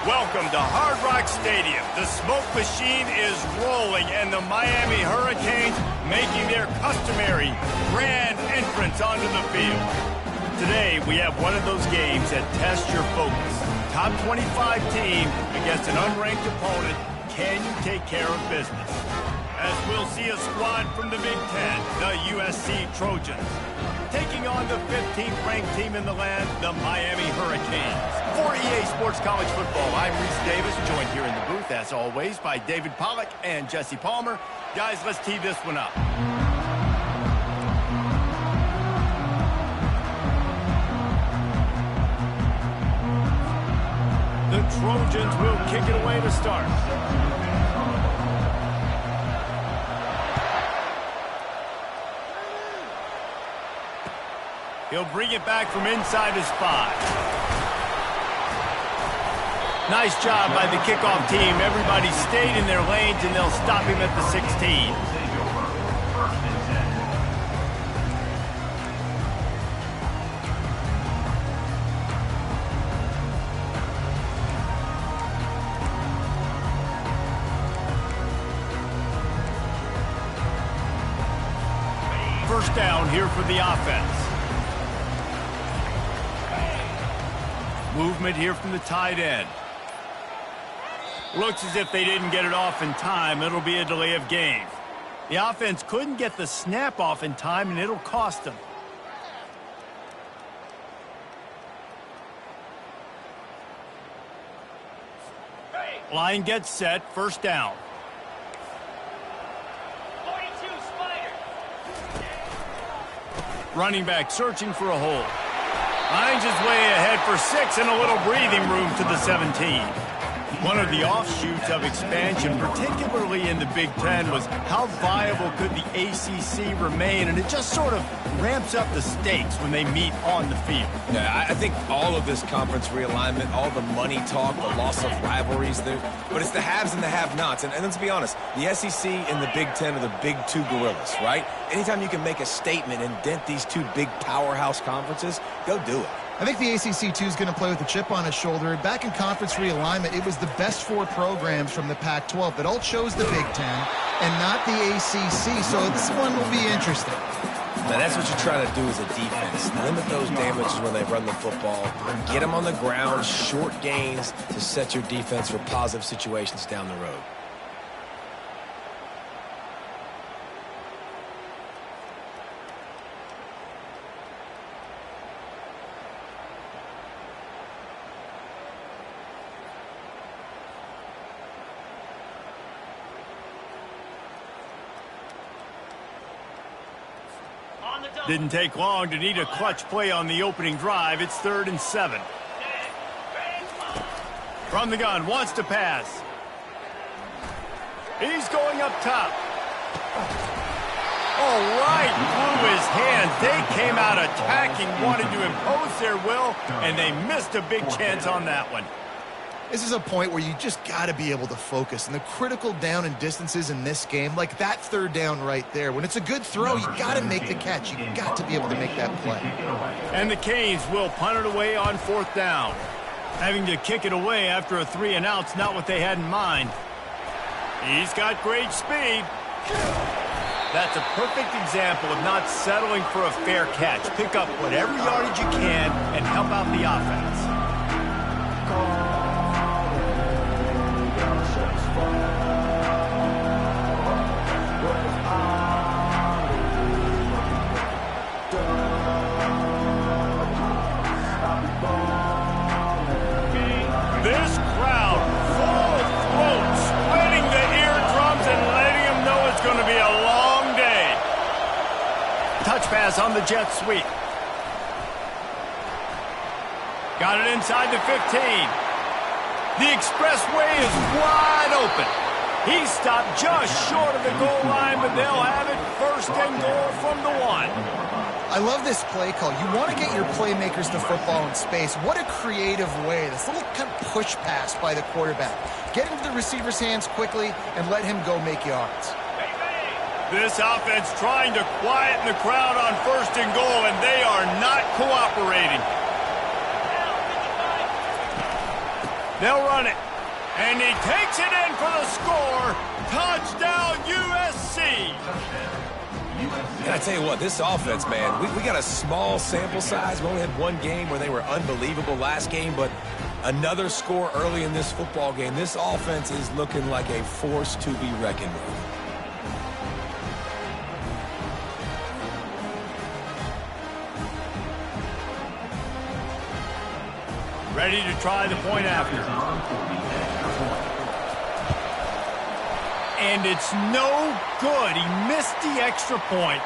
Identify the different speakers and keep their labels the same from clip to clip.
Speaker 1: Welcome to Hard Rock Stadium. The smoke machine is rolling, and the Miami Hurricanes making their customary grand entrance onto the field. Today, we have one of those games that tests your focus. Top 25 team against an unranked opponent. Can you take care of business? As we'll see a squad from the Big Ten, the USC Trojans, taking on the 15th ranked team in the land, the Miami Hurricanes. For EA Sports College Football, I'm Reese Davis, joined here in the booth, as always, by David Pollack and Jesse Palmer. Guys, let's tee this one up. The Trojans will kick it away to start. He'll bring it back from inside his 5. Nice job by the kickoff team. Everybody stayed in their lanes, and they'll stop him at the 16. First down here for the offense. Movement here from the tight end. Looks as if they didn't get it off in time. It'll be a delay of game. The offense couldn't get the snap off in time, and it'll cost them. Line gets set. First down.
Speaker 2: 42 Spider.
Speaker 1: Running back searching for a hole. Finds his way ahead for 6 and a little breathing room to the 17. One of the offshoots of expansion, particularly in the Big Ten, was how viable could the ACC remain, and it just sort of ramps up the stakes when they meet on the field.
Speaker 3: Yeah, I think all of this conference realignment, all the money talk, the loss of rivalries there, but it's the haves and the have-nots. And let's be honest, the SEC and the Big Ten are the big two gorillas, right? Anytime you can make a statement and dent these two big powerhouse conferences, go do it.
Speaker 4: I think the ACC, too, is going to play with a chip on his shoulder. Back in conference realignment, it was the best 4 programs from the Pac-12 that all chose the Big Ten and not the ACC, so this one will be interesting.
Speaker 3: Now, that's what you try to do as a defense. Limit those damages when they run the football. Get them on the ground, short gains to set your defense for positive situations down the road.
Speaker 1: Didn't take long to need a clutch play on the opening drive. It's 3rd and 7. From the gun, wants to pass. He's going up top. All right, blew his hands. They came out attacking, wanted to impose their will, and they missed a big chance on that one.
Speaker 4: This is a point where you just got to be able to focus. And the critical down and distances in this game, like that 3rd down right there, when it's a good throw, you got to make the catch. You got to be able to make that play.
Speaker 1: And the Canes will punt it away on 4th down. Having to kick it away after a 3-and-out's not what they had in mind. He's got great speed. That's a perfect example of not settling for a fair catch. Pick up whatever yardage you can and help out the offense. This crowd full throat, splitting the eardrums and letting them know it's going to be a long day. Touch pass on the jet sweep. Got it inside the 15. The expressway is wide open. He stopped just short of the goal line, but they'll have it 1st and goal from the 1.
Speaker 4: I love this play call. You want to get your playmakers to football in space. What a creative way. This little kind of push pass by the quarterback. Get into the receiver's hands quickly and let him go make yards.
Speaker 1: This offense trying to quieten the crowd on 1st and goal, and they are not cooperating. They'll run it. And he takes it in for the score. Touchdown, USC.
Speaker 3: And I tell you what, this offense, man, we got a small sample size. We only had one game where they were unbelievable last game, but another score early in this football game. This offense is looking like a force to be reckoned with.
Speaker 1: Ready to try the point after. And it's no good. He missed the extra point.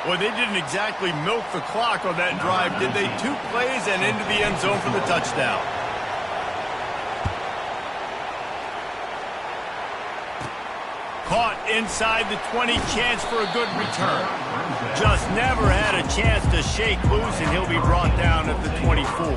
Speaker 1: Well, they didn't exactly milk the clock on that drive, did they? 2 plays and into the end zone for the touchdown. Caught inside the 20, chance for a good return. Just never had a chance to shake loose, and he'll be brought down at the 24.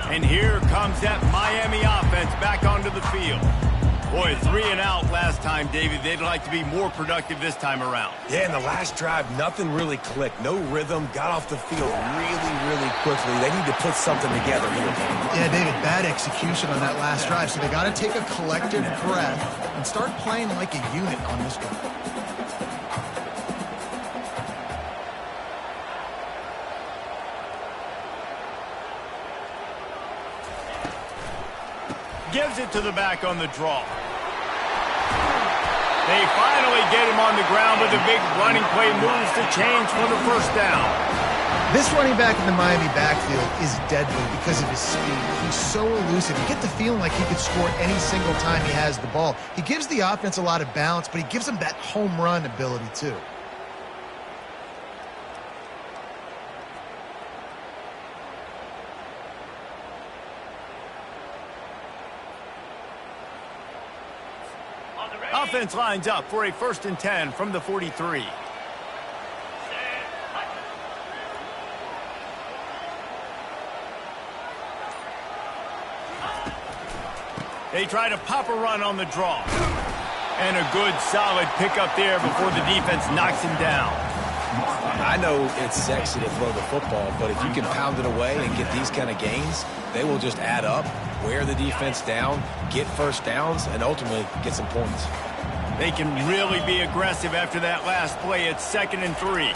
Speaker 1: And here comes that Miami offense back onto the field. Boy, 3 and out last time, David. They'd like to be more productive this time around.
Speaker 3: Yeah, in the last drive, nothing really clicked. No rhythm, got off the field really quickly. They need to put something together here.
Speaker 4: Yeah, David, bad execution on that last drive. So they got to take a collective breath and start playing like a unit on this one.
Speaker 1: Gives it to the back on the draw. They finally get him on the ground, but the big running play moves the chains for the first down.
Speaker 4: This running back in the Miami backfield is deadly because of his speed. He's so elusive. You get the feeling like he could score any single time he has the ball. He gives the offense a lot of balance, but he gives them that home run ability too.
Speaker 1: Offense lines up for a 1st and 10 from the 43. They try to pop a run on the draw. And a good, solid pickup there before the defense knocks him down.
Speaker 3: I know it's sexy to throw the football, but if you can pound it away and get these kind of gains, they will just add up, wear the defense down, get first downs, and ultimately get some points.
Speaker 1: They can really be aggressive after that last play. It's 2nd and 3.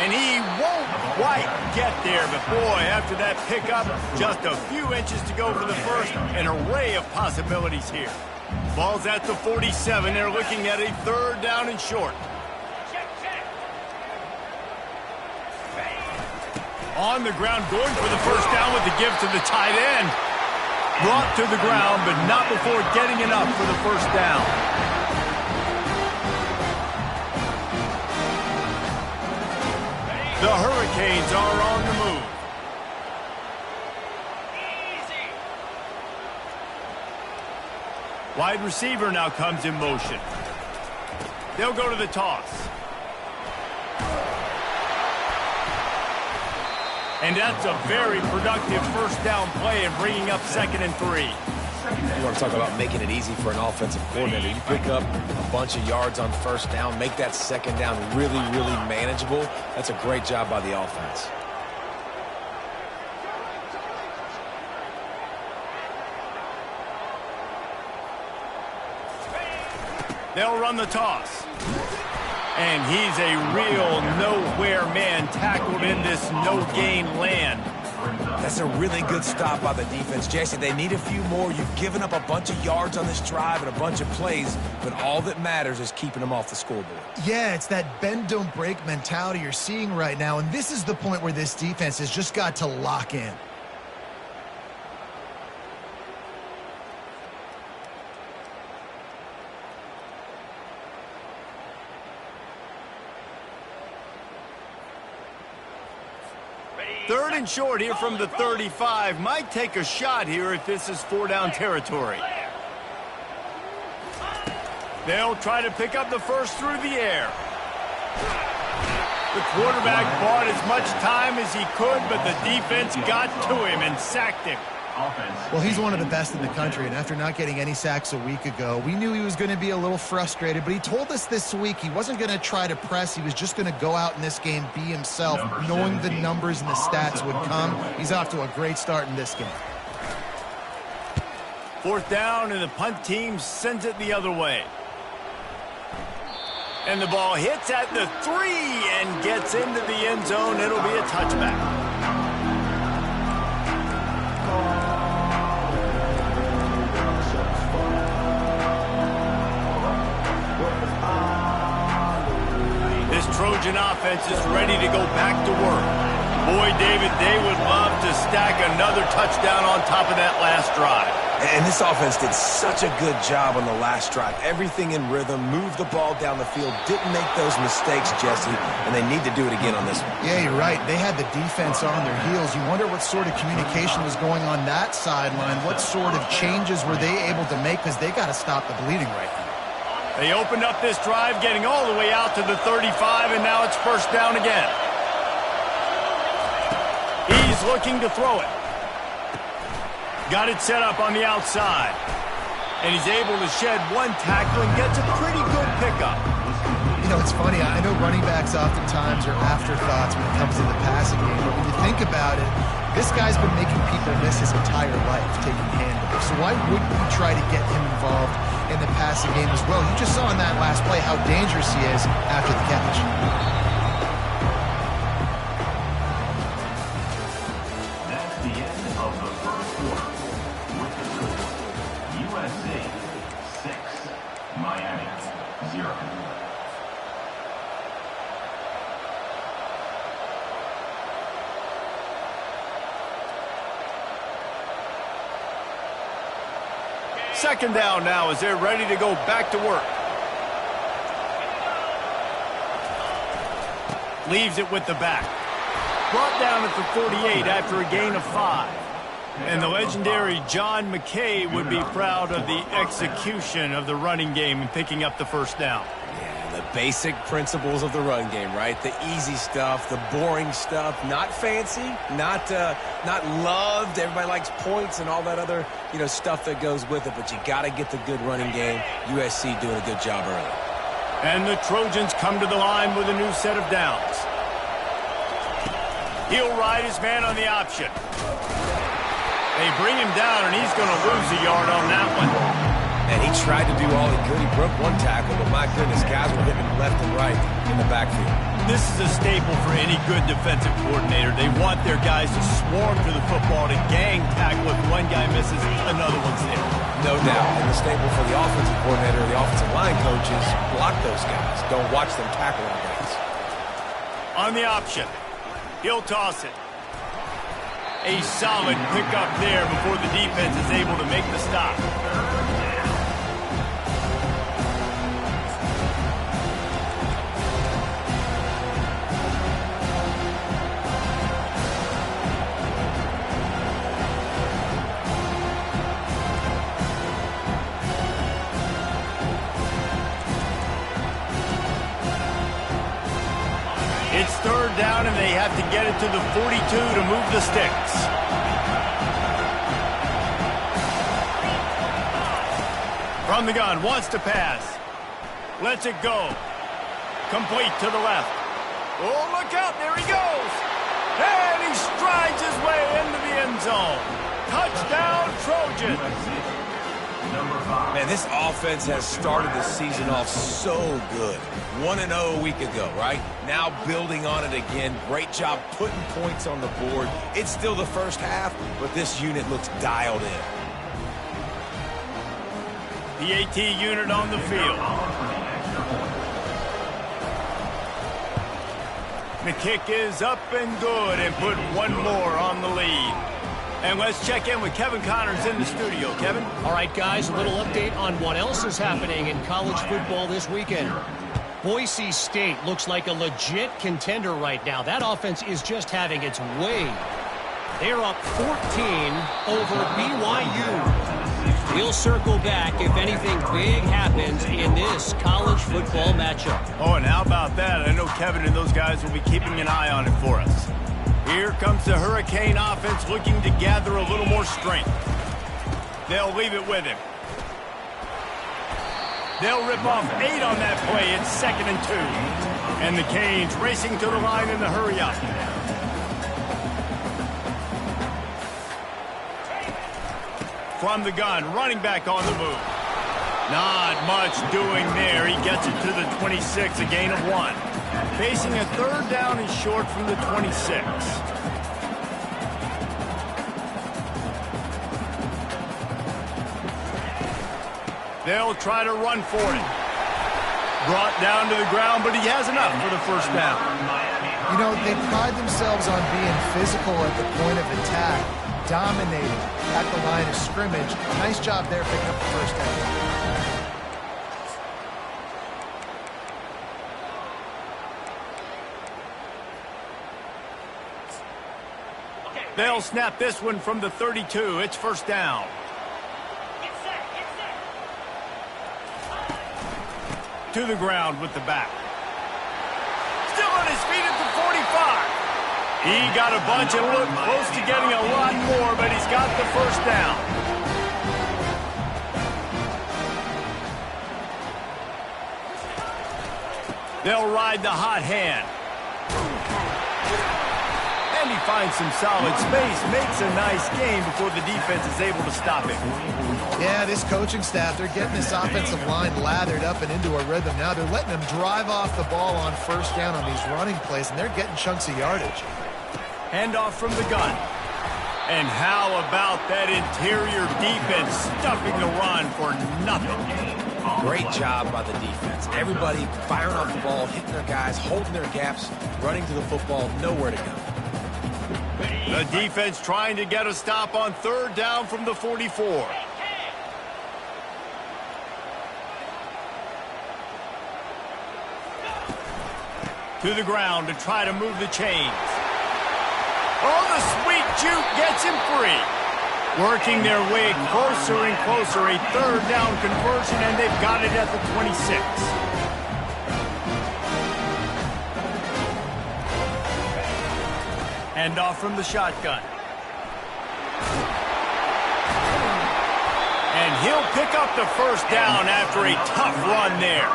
Speaker 1: And he won't quite get there, but boy, after that pickup, just a few inches to go for the first. An array of possibilities here. Ball's at the 47. They're looking at a 3rd down and short. On the ground, going for the first down with the give to the tight end. Brought to the ground, but not before getting enough for the first down. The Hurricanes are on the move. Wide receiver now comes in motion. They'll go to the toss. And that's a very productive first down play and bringing up 2nd and 3.
Speaker 3: You want to talk about making it easy for an offensive coordinator. You pick up a bunch of yards on first down, make that 2nd down really manageable. That's a great job by the offense.
Speaker 1: They'll run the toss. And he's a real nowhere man tackled in this no-gain land.
Speaker 3: That's a really good stop by the defense. Jesse, they need a few more. You've given up a bunch of yards on this drive and a bunch of plays, but all that matters is keeping them off the scoreboard.
Speaker 4: Yeah, it's that bend, don't break mentality you're seeing right now, and this is the point where this defense has just got to lock in.
Speaker 1: Third and short here from the 35. Might take a shot here if this is 4-down territory. They'll try to pick up the first through the air. The quarterback bought as much time as he could, but the defense got to him and sacked him.
Speaker 4: Well, he's one of the best in the country, and after not getting any sacks a week ago, we knew he was going to be a little frustrated, but he told us this week he wasn't going to try to press. He was just going to go out in this game, be himself, knowing the numbers and the stats would come. He's off to a great start in this game.
Speaker 1: 4th down, and the punt team sends it the other way. And the ball hits at the 3 and gets into the end zone. It'll be a touchback. This Trojan offense is ready to go back to work. Boy, David, they would love to stack another touchdown on top of that last drive.
Speaker 3: And this offense did such a good job on the last drive. Everything in rhythm, moved the ball down the field, didn't make those mistakes, Jesse, and they need to do it again on this one.
Speaker 4: Yeah, you're right. They had the defense on their heels. You wonder what sort of communication was going on that sideline. What sort of changes were they able to make, because they got to stop the bleeding right now.
Speaker 1: They opened up this drive, getting all the way out to the 35, and now it's 1st down again. He's looking to throw it. Got it set up on the outside. And he's able to shed one tackle and gets a pretty good pickup.
Speaker 4: You know, it's funny. I know running backs oftentimes are afterthoughts when it comes to the passing game, but when you think about it, this guy's been making people miss his entire life taking handoffs. So why wouldn't you try to get him involved in the passing game as well? You just saw in that last play how dangerous he is after the catch.
Speaker 5: That's the end of the first quarter. With the score, USA 6, Miami 0.
Speaker 1: Second down now as they're ready to go back to work. Leaves it with the back. Brought down at the 48 after a gain of 5. And the legendary John McKay would be proud of the execution of the running game and picking up the 1st down.
Speaker 3: Yeah, the basic principles of the run game, right? The easy stuff, the boring stuff, not fancy, not loved. Everybody likes points and all that other, stuff that goes with it, but you got to get the good running game. USC doing a good job early.
Speaker 1: And the Trojans come to the line with a new set of downs. He'll ride his man on the option. They bring him down, and he's going to lose a yard on that one.
Speaker 3: And he tried to do all he could. He broke one tackle, but my goodness, guys were hitting him left and right in the backfield.
Speaker 1: This is a staple for any good defensive coordinator. They want their guys to swarm to the football, to gang tackle. If one guy misses, another one's there.
Speaker 3: No doubt. And the staple for the offensive coordinator, the offensive line coaches, block those guys. Don't watch them tackle on guys.
Speaker 1: On the option, he'll toss it. A solid pickup there before the defense is able to make the stop. It's 3rd down, and they have to get it to the 42 to move the sticks. From the gun, wants to pass. Lets it go. Complete to the left. Oh, look out, there he goes. And he strides his way into the end zone. Touchdown, Trojans.
Speaker 3: Man, this offense has started the season off so good. 1-0 a week ago, right? Now building on it again. Great job putting points on the board. It's still the first half, but this unit looks dialed in.
Speaker 1: PAT unit on the field. The kick is up and good, and put one more on the lead. And let's check in with Kevin Connors in the studio. Kevin?
Speaker 2: All right, guys, a little update on what else is happening in college football this weekend. Boise State looks like a legit contender right now. That offense is just having its way. They're up 14 over BYU. We'll circle back if anything big happens in this college football matchup.
Speaker 1: Oh, and how about that? I know Kevin and those guys will be keeping an eye on it for us. Here comes the Hurricane offense looking to gather a little more strength. They'll leave it with him. They'll rip off 8 on that play. It's 2nd and 2. And the Canes racing to the line in the hurry-up. From the gun, running back on the move. Not much doing there. He gets it to the 26, a gain of 1. Facing a 3rd down and short from the 26. They'll try to run for it. Brought down to the ground, but he has enough for the 1st down.
Speaker 4: You know, they pride themselves on being physical at the point of attack, dominating at the line of scrimmage. Nice job there picking up the 1st down.
Speaker 1: They'll snap this one from the 32. It's 1st down. To the ground with the back. Still on his feet at the 45. He got a bunch and looked close to getting a lot more, but he's got the 1st down. They'll ride the hot hand. And he finds some solid space, makes a nice gain before the defense is able to stop him.
Speaker 4: Yeah, this coaching staff, they're getting this offensive line lathered up and into a rhythm. Now they're letting them drive off the ball on 1st down on these running plays, and they're getting chunks of yardage.
Speaker 1: Handoff from the gun. And how about that interior defense stuffing the run for nothing?
Speaker 3: Great job by the defense. Everybody firing off the ball, hitting their guys, holding their gaps, running to the football, nowhere to go.
Speaker 1: The defense trying to get a stop on 3rd down from the 44. To the ground to try to move the chains. Oh, the sweet juke gets him free. Working their way closer and closer. A 3rd down conversion, and they've got it at the 26. Hand off from the shotgun. And he'll pick up the 1st down after a tough run there.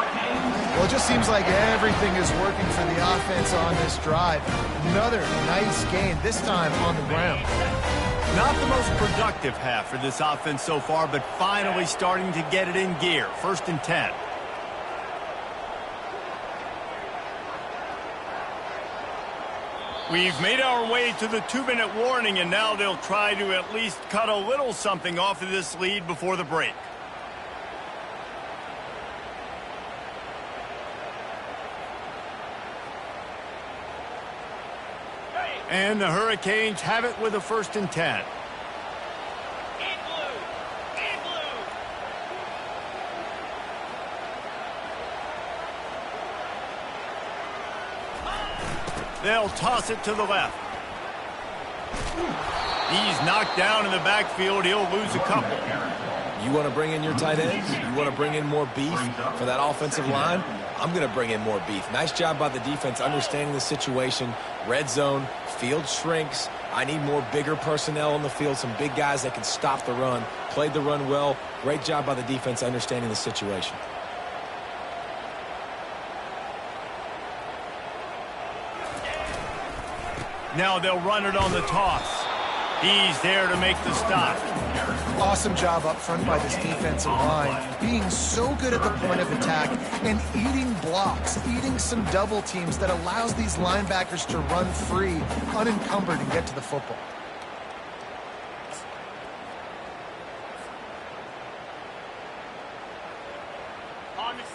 Speaker 4: Well, it just seems like everything is working for the offense on this drive. Another nice gain, this time on the ground.
Speaker 1: Not the most productive half for this offense so far, but finally starting to get it in gear. 1st and 10. We've made our way to the 2-minute warning, and now they'll try to at least cut a little something off of this lead before the break. And the Hurricanes have it with a 1st and 10. They'll toss it to the left. He's knocked down in the backfield. He'll lose a couple.
Speaker 3: You want to bring in your tight ends? You want to bring in more beef for that offensive line? I'm going to bring in more beef. Nice job by the defense understanding the situation. Red zone, field shrinks. I need more bigger personnel on the field, some big guys that can stop the run. Played the run well. Great job by the defense understanding the situation.
Speaker 1: Now they'll run it on the toss. He's there to make the stop.
Speaker 4: Awesome job up front by this defensive line, being so good at the point of attack and eating blocks, eating some double teams that allows these linebackers to run free, unencumbered, and get to the football.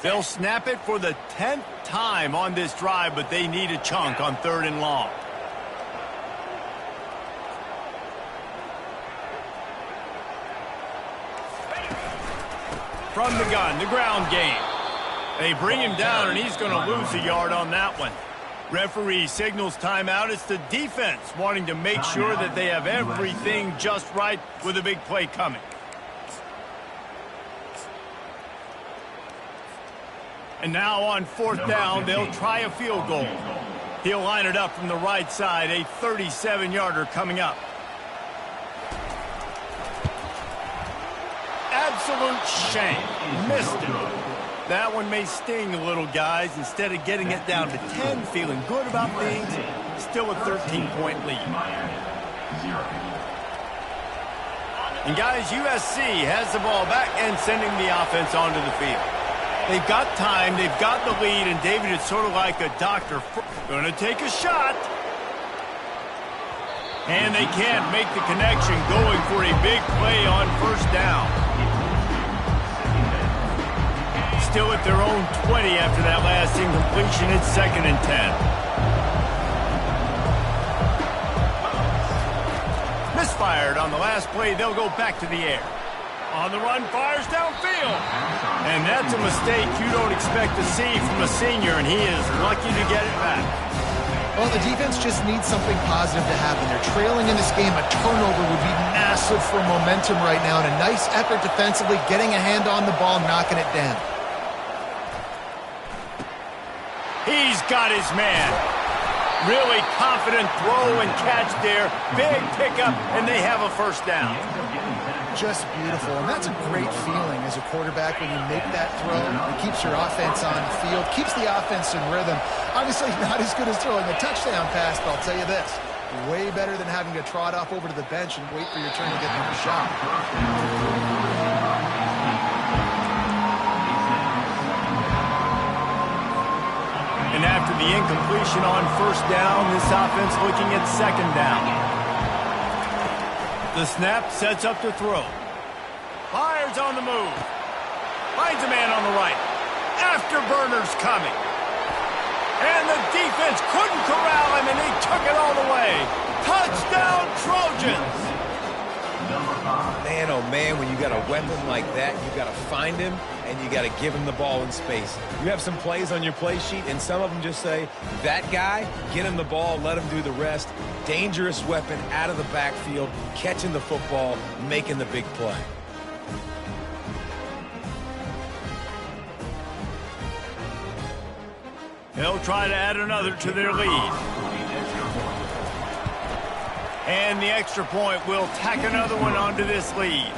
Speaker 1: They'll snap it for the 10th time on this drive, but they need a chunk on 3rd and long. From the gun, the ground game. They bring him down, and he's going to lose a yard on that one. Referee signals timeout. It's the defense wanting to make sure that they have everything just right with a big play coming. And now on 4th down, they'll try a field goal. He'll line it up from the right side, a 37-yarder coming up. Absolute shame. Missed it. That one may sting a little, guys. Instead of getting it down to 10, feeling good about things, still a 13-point lead. And guys, USC has the ball back and sending the offense onto the field. They've got time, they've got the lead, and David, it's sort of like a doctor. Going to take a shot. And they can't make the connection, going for a big play on first down. Still at their own 20 after that last incompletion. It's 2nd and 10. Misfired on the last play. They'll go back to the air. On the run, fires downfield. And that's a mistake you don't expect to see from a senior, and he is lucky to get it back.
Speaker 4: Well, the defense just needs something positive to happen. They're trailing in this game. A turnover would be massive for momentum right now, and a nice effort defensively, getting a hand on the ball, knocking it down.
Speaker 1: He's got his man. Really confident throw and catch there. Big pickup, and they have a first down.
Speaker 4: Just beautiful, and that's a great feeling as a quarterback when you make that throw. It keeps your offense on the field, keeps the offense in rhythm. Obviously not as good as throwing a touchdown pass, but I'll tell you this, way better than having to trot off over to the bench and wait for your turn to get another shot.
Speaker 1: And after the incompletion on first down, this offense looking at 2nd down. The snap sets up to throw. Fires on the move. Finds a man on the right. Afterburners coming. And the defense couldn't corral him, and he took it all the way. Touchdown, Trojans!
Speaker 3: Man, oh man, when you got a weapon like that, you got to find him, and you got to give him the ball in space. You have some plays on your play sheet, and some of them just say, that guy, get him the ball, let him do the rest. Dangerous weapon out of the backfield, catching the football, making the big play.
Speaker 1: They'll try to add another to their lead. And the extra point will tack another one onto this lead.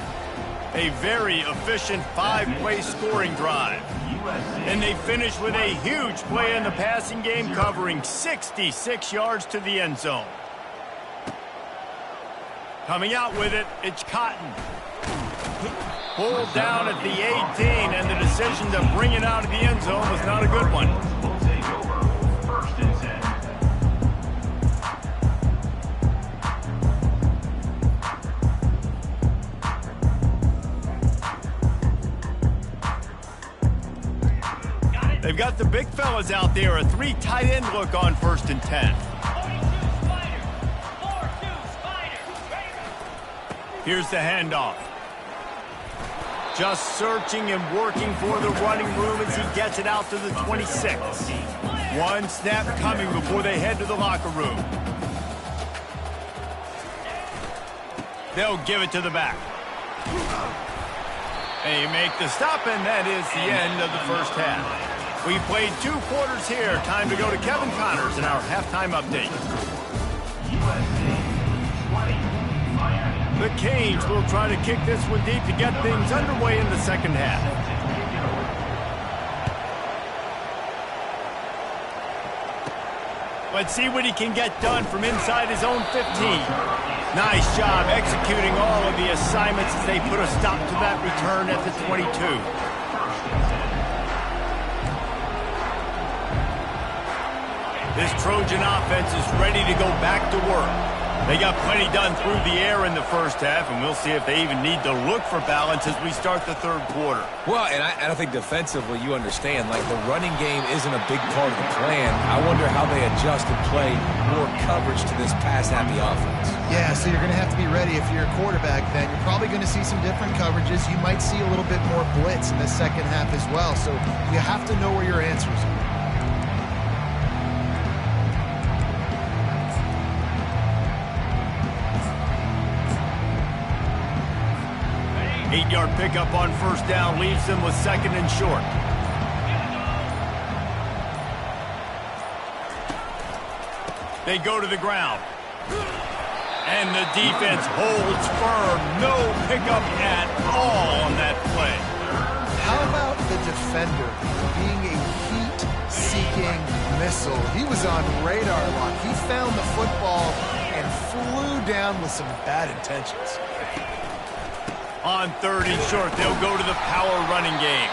Speaker 1: A very efficient 5-play scoring drive. And they finish with a huge play in the passing game, covering 66 yards to the end zone. Coming out with it, it's Cotton. Pulled down at the 18, and the decision to bring it out of the end zone was not a good one.
Speaker 5: Will take over. 1st and 10.
Speaker 1: They've got the big fellas out there, a 3 tight end look on 1st and 10. Here's the handoff. Just searching and working for the running room as he gets it out to the 26. One snap coming before they head to the locker room. They'll give it to the back. They make the stop, and that is the end of the first half. We played 2 quarters here. Time to go to Kevin Connors in our halftime update. The Canes will try to kick this one deep to get things underway in the second half. Let's see what he can get done from inside his own 15. Nice job executing all of the assignments as they put a stop to that return at the 22. This Trojan offense is ready to go back to work. They got plenty done through the air in the first half, and we'll see if they even need to look for balance as we start the 3rd quarter.
Speaker 3: Well, and I think defensively, you understand, like the running game isn't a big part of the plan. I wonder how they adjust and play more coverage to this pass-happy offense.
Speaker 4: Yeah, so you're going to have to be ready if you're a quarterback then. You're probably going to see some different coverages. You might see a little bit more blitz in the second half as well, so you have to know where your answers are.
Speaker 1: 8-yard pickup on first down leaves them with 2nd and short. They go to the ground. And the defense holds firm. No pickup at all on that play.
Speaker 4: How about the defender being a heat-seeking missile? He was on radar lock. He found the football and flew down with some bad intentions.
Speaker 1: On 3rd and short, they'll go to the power running game.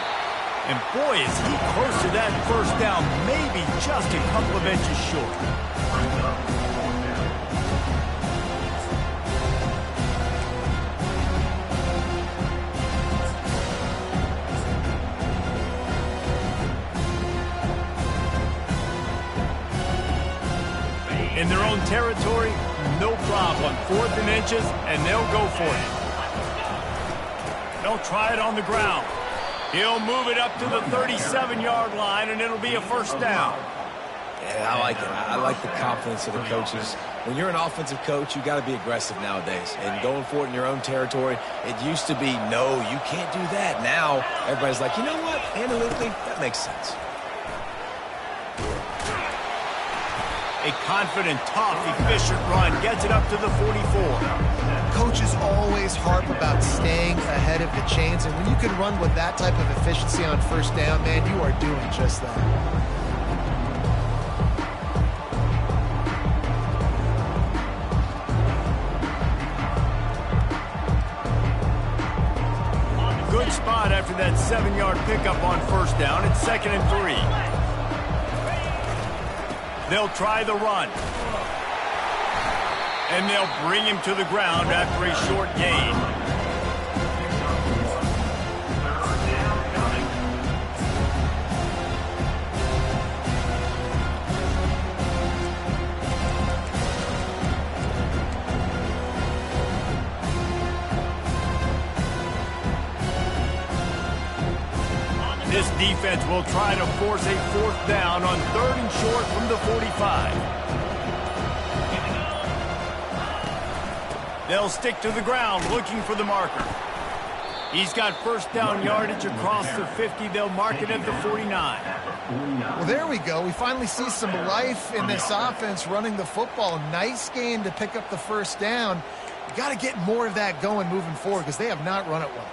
Speaker 1: And boy, is he close to that first down, maybe just a couple of inches short. In their own territory, no problem. 4th and inches, and they'll go for it. They'll try it on the ground. He'll move it up to the 37-yard line, and it'll be a first down.
Speaker 3: Yeah, I like it. I like the confidence of the coaches. When you're an offensive coach, you got to be aggressive nowadays. And going for it in your own territory, it used to be, no, you can't do that. Now, everybody's like, you know what? Analytically, that makes sense.
Speaker 1: A confident, tough, efficient run gets it up to the 44.
Speaker 4: Coaches always harp about staying ahead of the chains, and when you can run with that type of efficiency on first down, man, you are doing just that.
Speaker 1: Good spot after that 7-yard pickup on first down. It's 2nd and 3. They'll try the run. And they'll bring him to the ground after a short gain. This defense will try to force a 4th down on 3rd and short from the 45. They'll stick to the ground looking for the marker. He's got first down yardage across the 50. They'll mark it at the 49.
Speaker 4: Well, there we go. We finally see some life in this offense running the football. Nice game to pick up the first down. You got to get more of that going moving forward because they have not run it well.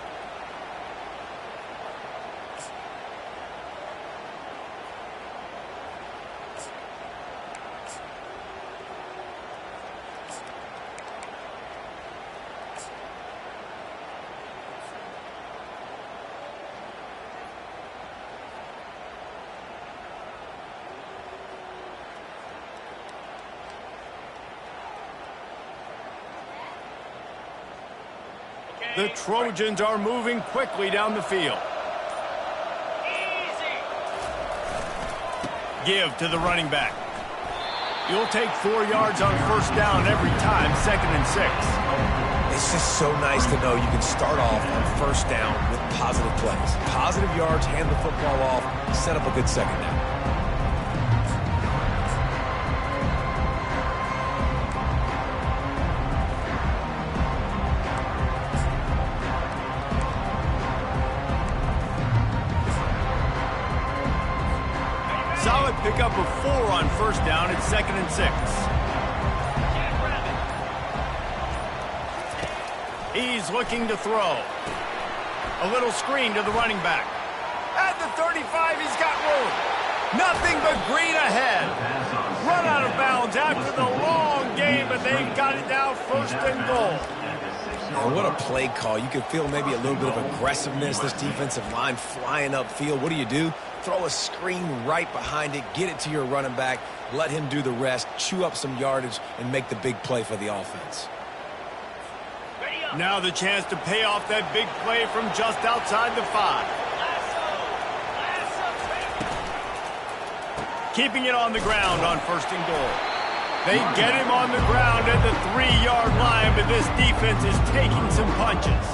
Speaker 1: The Trojans are moving quickly down the field. Give to the running back. You'll take 4 yards on first down every time, 2nd and 6.
Speaker 3: It's just so nice to know you can start off on first down with positive plays. Positive yards, hand the football off, set up a good second down.
Speaker 1: Solid pickup of 4 on first down. It's 2nd and 6. He's looking to throw. A little screen to the running back. At the 35, he's got room. Nothing but green ahead. Run out of bounds after the long game, but they've got it now 1st and goal.
Speaker 3: Oh, what a play call. You can feel maybe a little bit of aggressiveness. This defensive line flying upfield. What do? Throw a screen right behind it, get it to your running back, let him do the rest, chew up some yardage, and make the big play for the offense.
Speaker 1: Now the chance to pay off that big play from just outside the 5. Keeping it on the ground on 1st and goal. They get him on the ground at the 3-yard line, but this defense is taking some punches.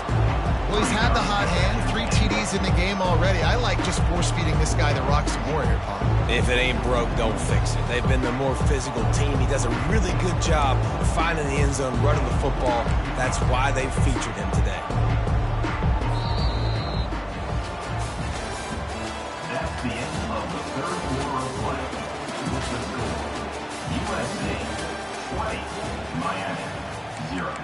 Speaker 4: Well, he's had the hot hand, 3 TDs in the game already. I like just force-feeding this guy the rock some more here, Paul.
Speaker 3: If it ain't broke, don't fix it. They've been the more physical team. He does a really good job of finding the end zone, running the football. That's why they've featured him today.
Speaker 5: That's the end of the 3rd quarter of play. With the score, USA 20, Miami, 0.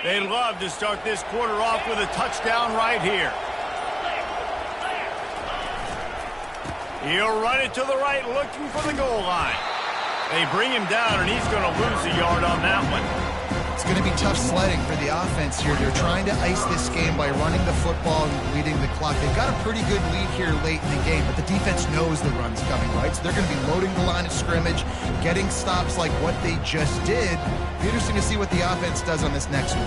Speaker 1: They'd love to start this quarter off with a touchdown right here. He'll run it to the right, looking for the goal line. They bring him down, and he's going to lose a yard on that one.
Speaker 4: It's going to be tough sledding for the offense here. They're trying to ice this game by running the football and leading the clock. They've got a pretty good lead here late in the game, but the defense knows the run's coming, right? So they're going to be loading the line of scrimmage, getting stops like what they just did. It'll be interesting to see what the offense does on this next one.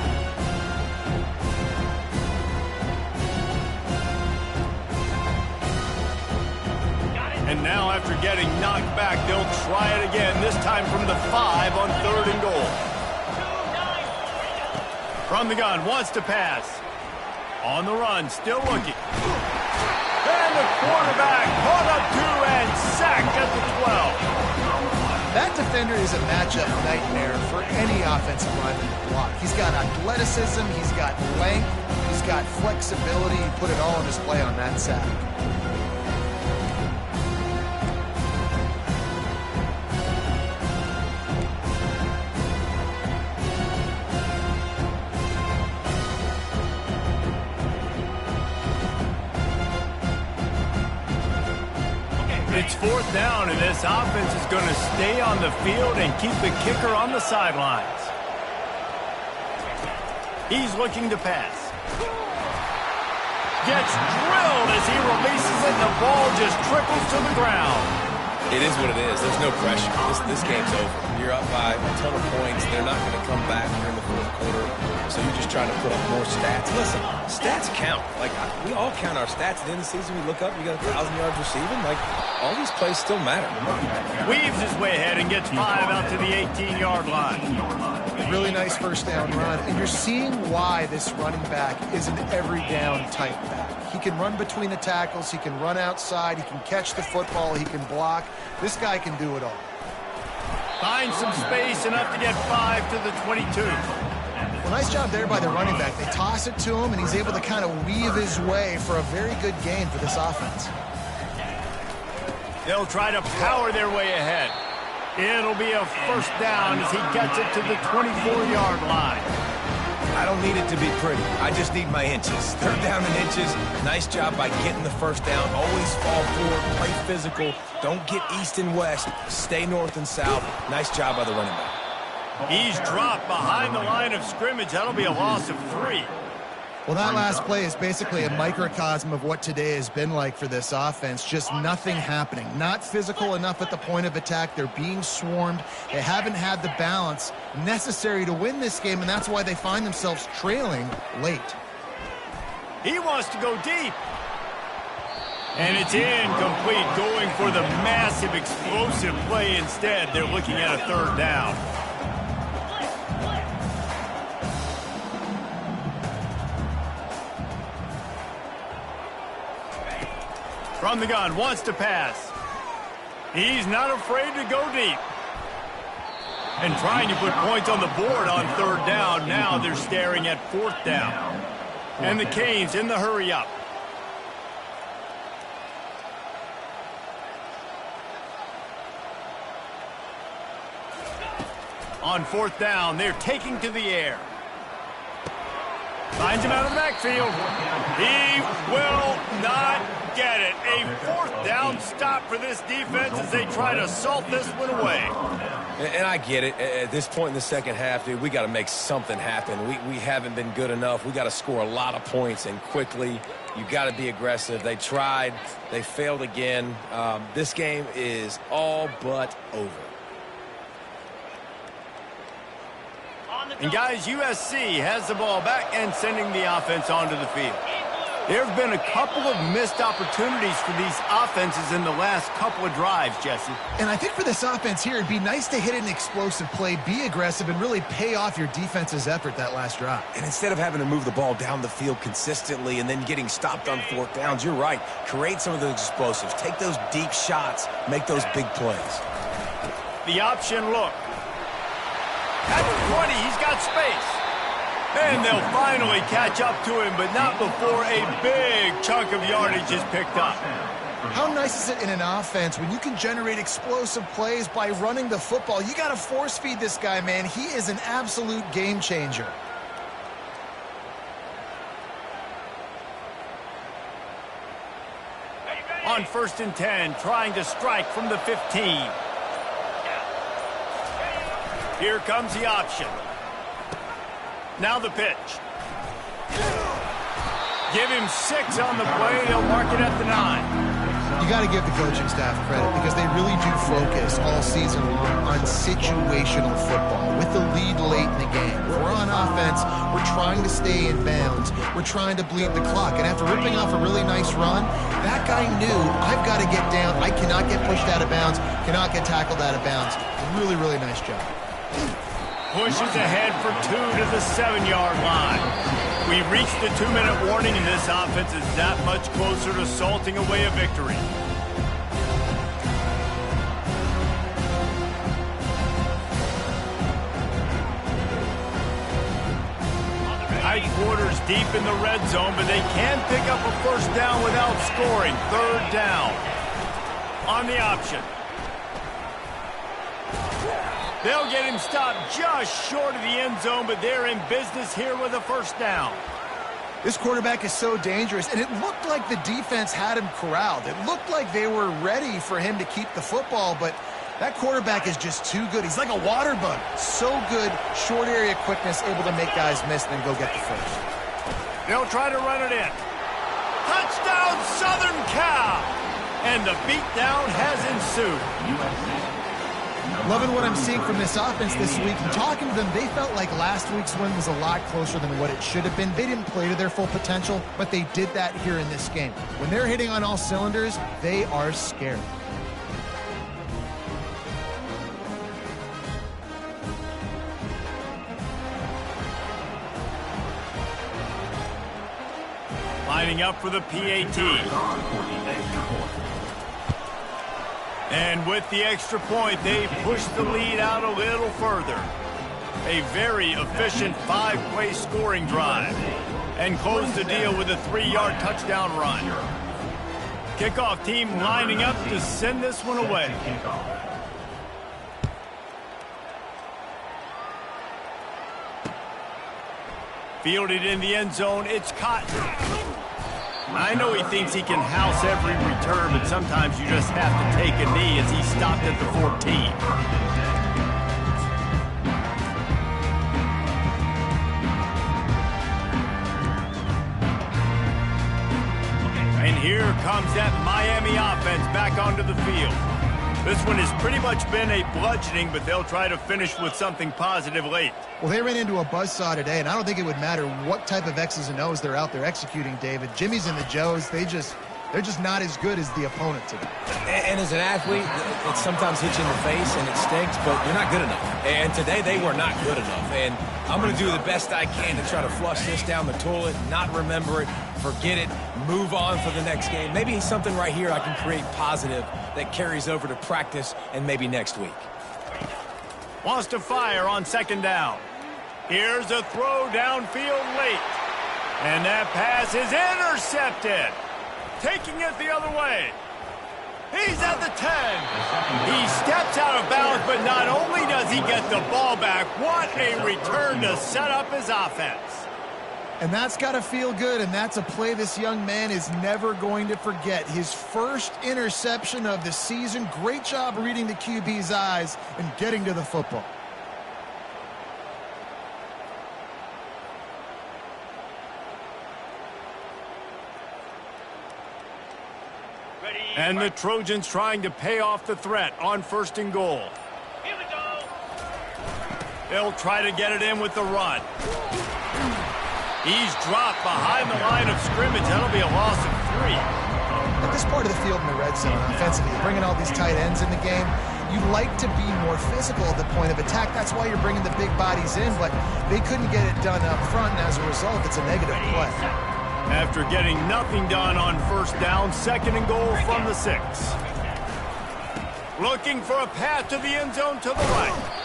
Speaker 1: And now after getting knocked back, they'll try it again, this time from the 5 on 3rd and goal. From the gun, wants to pass. On the run, still looking. And the quarterback caught up to and sacked at the 12.
Speaker 4: That defender is a matchup nightmare for any offensive lineman to block. He's got athleticism, he's got length, he's got flexibility. He put it all on display on that sack.
Speaker 1: It's 4th down, and this offense is going to stay on the field and keep the kicker on the sidelines. He's looking to pass. Gets drilled as he releases it, and the ball just trickles to the ground.
Speaker 3: It is what it is. There's no pressure. This game's over. You're up by a ton of points. They're not going to come back during the 4th quarter. So you're just trying to put up more stats. Listen, stats count. Like, we all count our stats. At the end of the season, we look up, you got 1,000 yards receiving. Like, all these plays still matter.
Speaker 1: Weaves his way ahead and gets 5 out to the 18-yard line.
Speaker 4: Really nice first down run. And you're seeing why this running back is an every down type back. He can run between the tackles. He can run outside. He can catch the football. He can block. This guy can do it all.
Speaker 1: Finds some space, enough to get 5 to the 22.
Speaker 4: Well, nice job there by the running back. They toss it to him, and he's able to kind of weave his way for a very good gain for this offense.
Speaker 1: They'll try to power their way ahead. It'll be a first down as he gets it to the 24-yard line.
Speaker 3: I don't need it to be pretty. I just need my inches. 3rd down and inches. Nice job by getting the first down. Always fall forward, play physical. Don't get east and west. Stay north and south. Nice job by the running back.
Speaker 1: He's dropped behind the line of scrimmage. That'll be a loss of 3.
Speaker 4: Well, that last play is basically a microcosm of what today has been like for this offense. Just nothing happening. Not physical enough at the point of attack. They're being swarmed. They haven't had the balance necessary to win this game, and that's why they find themselves trailing late.
Speaker 1: He wants to go deep. And it's incomplete, going for the massive explosive play instead. They're looking at a 3rd down. From the gun, wants to pass. He's not afraid to go deep. And trying to put points on the board on 3rd down. Now they're staring at 4th down. And the Canes in the hurry up. On 4th down, they're taking to the air. Finds him out of the backfield. He will not get it. A 4th down stop for this defense as they try to salt this one away.
Speaker 3: And I get it. At this point in the second half, dude, we got to make something happen. We haven't been good enough. We got to score a lot of points and quickly. You got to be aggressive. They tried. They failed again. This game is all but over. And guys, USC has the ball back and sending the offense onto the field.
Speaker 1: There have been a couple of missed opportunities for these offenses in the last couple of drives, Jesse.
Speaker 4: And I think for this offense here, it'd be nice to hit an explosive play, be aggressive, and really pay off your defense's effort that last drive.
Speaker 3: And instead of having to move the ball down the field consistently and then getting stopped on fourth downs, you're right. Create some of those explosives. Take those deep shots. Make those big plays.
Speaker 1: The option look. At the 20, he's got space. And they'll finally catch up to him, but not before a big chunk of yardage is picked up.
Speaker 4: How nice is it in an offense when you can generate explosive plays by running the football? You got to force feed this guy, man. He is an absolute game changer.
Speaker 1: On 1st and 10, trying to strike from the 15. Here comes the option. Now the pitch. Give him 6 on the play. They'll mark it at the 9.
Speaker 4: You got to give the coaching staff credit because they really do focus all season long on situational football with the lead late in the game. If we're on offense, we're trying to stay in bounds. We're trying to bleed the clock. And after ripping off a really nice run, that guy knew, I've got to get down. I cannot get pushed out of bounds, cannot get tackled out of bounds. Really, really nice job.
Speaker 1: Pushes ahead for 2 to the 7-yard line. We've reached the 2-minute warning, and this offense is that much closer to salting away a victory. Tight quarters deep in the red zone, but they can pick up a first down without scoring. 3rd down. On the option. They'll get him stopped just short of the end zone, but they're in business here with a first down.
Speaker 4: This quarterback is so dangerous, and it looked like the defense had him corralled. It looked like they were ready for him to keep the football, but that quarterback is just too good. He's like a water bug. So good, short area quickness, able to make guys miss and then go get the first.
Speaker 1: They'll try to run it in. Touchdown, Southern Cal! And the beatdown has ensued.
Speaker 4: Loving what I'm seeing from this offense this week. And talking to them, they felt like last week's win was a lot closer than what it should have been. They didn't play to their full potential, but they did that here in this game. When they're hitting on all cylinders, they are scared.
Speaker 1: Lining up for the PAT. And with the extra point, they push the lead out a little further. A very efficient 5-play scoring drive. And close the deal with a 3-yard touchdown run. Kickoff team lining up to send this one away. Fielded in the end zone, it's Cotton. I know he thinks he can house every return, but sometimes you just have to take a knee as he stopped at the 14. And here comes that Miami offense back onto the field. This one has pretty much been a bludgeoning, but they'll try to finish with something positive late.
Speaker 4: Well, they ran into a buzzsaw today, and I don't think it would matter what type of X's and O's they're out there executing, David. Jimmy's and the Joes, they're just not as good as the opponent today.
Speaker 3: And as an athlete, it sometimes hits you in the face and it stinks, but you're not good enough. And today they were not good enough. And I'm going to do the best I can to try to flush this down the toilet, not remember it, forget it, move on for the next game. Maybe something right here I can create positive that carries over to practice and maybe next week.
Speaker 1: Wants to fire on 2nd down. Here's a throw downfield late. And that pass is intercepted. Taking it the other way. He's at the 10. He steps out of bounds, but not only does he get the ball back, what a return to set up his offense.
Speaker 4: And that's got to feel good, and that's a play this young man is never going to forget. His first interception of the season. Great job reading the QB's eyes and getting to the football.
Speaker 1: And the Trojans trying to pay off the threat on 1st and goal. Here we go. They'll try to get it in with the run. He's dropped behind the line of scrimmage. That'll be a loss of 3.
Speaker 4: At this part of the field in the red zone, offensively, bringing all these tight ends in the game, you like to be more physical at the point of attack. That's why you're bringing the big bodies in, but they couldn't get it done up front, and as a result, it's a negative play.
Speaker 1: After getting nothing done on first down, 2nd and goal from the 6. Looking for a path to the end zone to the right.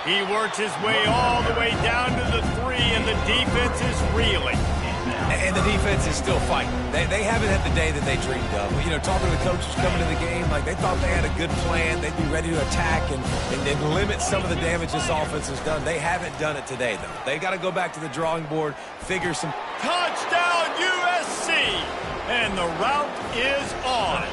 Speaker 1: He works his way all the way down to the 3, and the defense is reeling.
Speaker 3: And the defense is still fighting. They haven't had the day that they dreamed of. You know, talking to the coaches coming to the game, like they thought they had a good plan. They'd be ready to attack and limit some of the damage this offense has done. They haven't done it today, though. They got to go back to the drawing board, figure some...
Speaker 1: Touchdown, USC! And the route is on.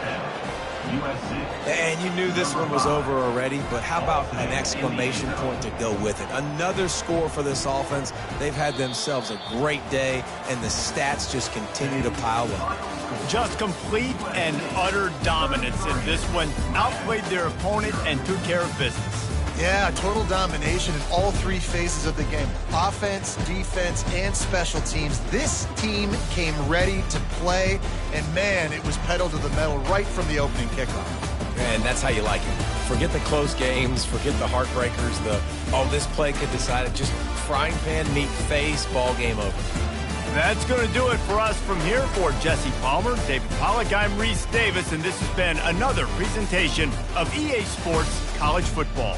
Speaker 3: And you knew this one was over already, but how about an exclamation point to go with it? Another score for this offense. They've had themselves a great day, and the stats just continue to pile up.
Speaker 1: Just complete and utter dominance in this one. Outplayed their opponent and took care of business.
Speaker 4: Yeah, total domination in all 3 phases of the game. Offense, defense, and special teams. This team came ready to play, and man, it was pedal to the metal right from the opening kickoff.
Speaker 3: And that's how you like it. Forget the close games, forget the heartbreakers, this play could decide it. Just frying pan, meat face, ball game over.
Speaker 1: That's going to do it for us from here. For Jesse Palmer, David Pollack, I'm Reese Davis, and this has been another presentation of EA Sports College Football.